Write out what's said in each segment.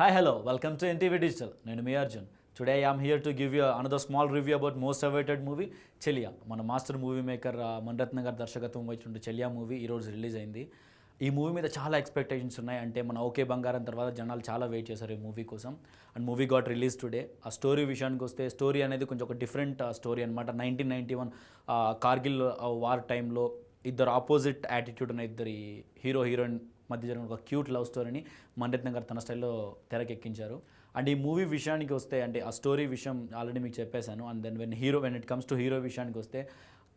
Hi, hello, welcome to NTV Digital. నేను మీ Arjun. Today I am here to give you another small review about most awaited movie చెలియా. మన master movie maker Mani Ratnam గారి దర్శకత్వం వహించిన చెలియా movie ఈరోజు release అయింది. ఈ movie మీద చాలా ఎక్స్పెక్టేషన్స్ ఉన్నాయి. అంటే మన ఓకే బంగారం తర్వాత జనాలు చాలా వెయిట్ చేశారు ఈ మూవీ కోసం. And movie got release today. ఆ స్టోరీ విషయానికి వస్తే స్టోరీ అనేది కొంచెం ఒక డిఫరెంట్ స్టోరీ అనమాట. 1991 కార్గిల్ వార్ టైంలో ఇద్దరు ఆపోజిట్ యాటిట్యూడ్ ఉన్న ఇద్దరి హీరోయిన్ మధ్య జరిగిన ఒక క్యూట్ లవ్ స్టోరీని మణిరత్నం గారు తన స్టైల్లో తెరకెక్కించారు. అండ్ ఈ మూవీ విషయానికి వస్తే అంటే ఆ స్టోరీ విషయం ఆల్రెడీ మీకు చెప్పేశాను. And then when it comes to hero విషయానికి వస్తే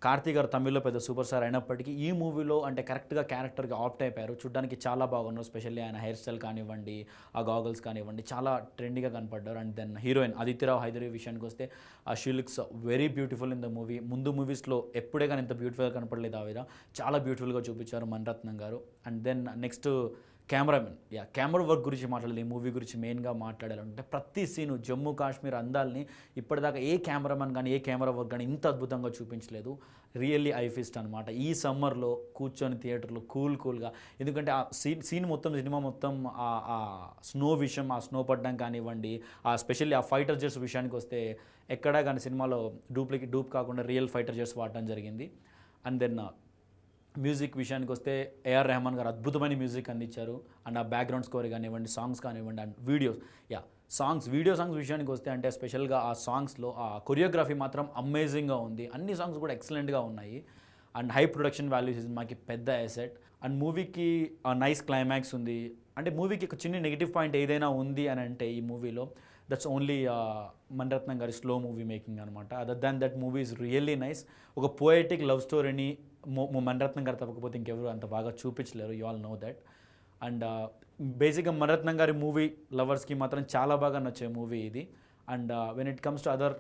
కార్తీక్ గారు తమిళ్లో పెద్ద సూపర్ స్టార్ అయినప్పటికీ ఈ మూవీలో అంటే కరెక్ట్గా క్యారెక్టర్కి ఆప్ట్ అయిపోయారు. చూడడానికి చాలా బాగున్నారు. స్పెషల్లీ ఆయన హెయిర్ స్టైల్ కానివ్వండి, ఆ గాగల్స్ కానివ్వండి, చాలా ట్రెండీగా కనపడ్డారు. And then heroine Aditi Rao Hydari విషయానికి వస్తే she looks very beautiful in the movie. ముందు మూవీస్లో ఎప్పుడే కానీ ఇంత బ్యూటిఫుల్గా కనపడలేదు ఆవిడ. చాలా బ్యూటిఫుల్గా చూపించారు మణిరత్నం గారు. And then next cameraman, camera work గురించి మాట్లాడాలి. ఈ మూవీ గురించి మెయిన్గా మాట్లాడాలంటే ప్రతి సీను జమ్మూ కాశ్మీర్ అందాల్ని ఇప్పటిదాకా ఏ కెమెరామెన్ కానీ ఏ కెమెరా వర్క్ కానీ ఇంత అద్భుతంగా చూపించలేదు. రియల్లీ ఐ ఫీస్ట్ అనమాట. ఈ సమ్మర్లో కూర్చొని థియేటర్లో కూల్గా, ఎందుకంటే ఆ సీన్ మొత్తం సినిమా మొత్తం ఆ స్నో విషయం, ఆ స్నో పడడం కానివ్వండి, ఆ స్పెషల్లీ ఆ ఫైటర్ జెట్స్ విషయానికి వస్తే ఎక్కడా కానీ సినిమాలో డూప్ కాకుండా రియల్ ఫైటర్ జెట్స్ వాడటం జరిగింది. అండ్ దెన్ మ్యూజిక్ విషయానికి వస్తే ఏఆర్ రెహమాన్ గారు అద్భుతమైన మ్యూజిక్ అందించారు. అండ్ ఆ బ్యాక్గ్రౌండ్ స్కోర్ కానివ్వండి, సాంగ్స్ కానివ్వండి, అండ్ వీడియో సాంగ్స్ విషయానికి వస్తే అంటే స్పెషల్గా ఆ సాంగ్స్లో ఆ కొరియోగ్రఫీ మాత్రం అమేజింగ్గా ఉంది. అన్ని సాంగ్స్ కూడా ఎక్సలెంట్గా ఉన్నాయి. అండ్ హై ప్రొడక్షన్ వాల్యూస్ సినిమాకి పెద్ద అసెట్. అండ్ మూవీకి నైస్ క్లైమాక్స్ ఉంది. అంటే మూవీకి ఒక చిన్న నెగిటివ్ పాయింట్ ఏదైనా ఉంది అని అంటే ఈ మూవీలో దట్స్ ఓన్లీ మణిరత్నం గారి స్లో మూవీ మేకింగ్ అనమాట. Other than that movie is really nice. ఒక పోయటిక్ లవ్ స్టోరీని మణిరత్నం గారు తప్పకపోతే ఇంకెవరు అంత బాగా చూపించలేరు. You all know that. And బేసిక్గా మణిరత్నం గారి మూవీ లవర్స్కి మాత్రం చాలా బాగా నచ్చే మూవీ ఇది. And when it comes to other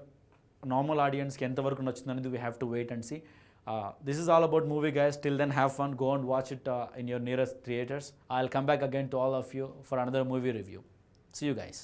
normal ఆడియన్స్కి ఎంతవరకు నచ్చుతుంది అనేది we have to wait and see. This is all about movie, guys. Till then, have fun. Go and watch it in your nearest theaters. I'll come back again to all of you for another movie review. See you guys.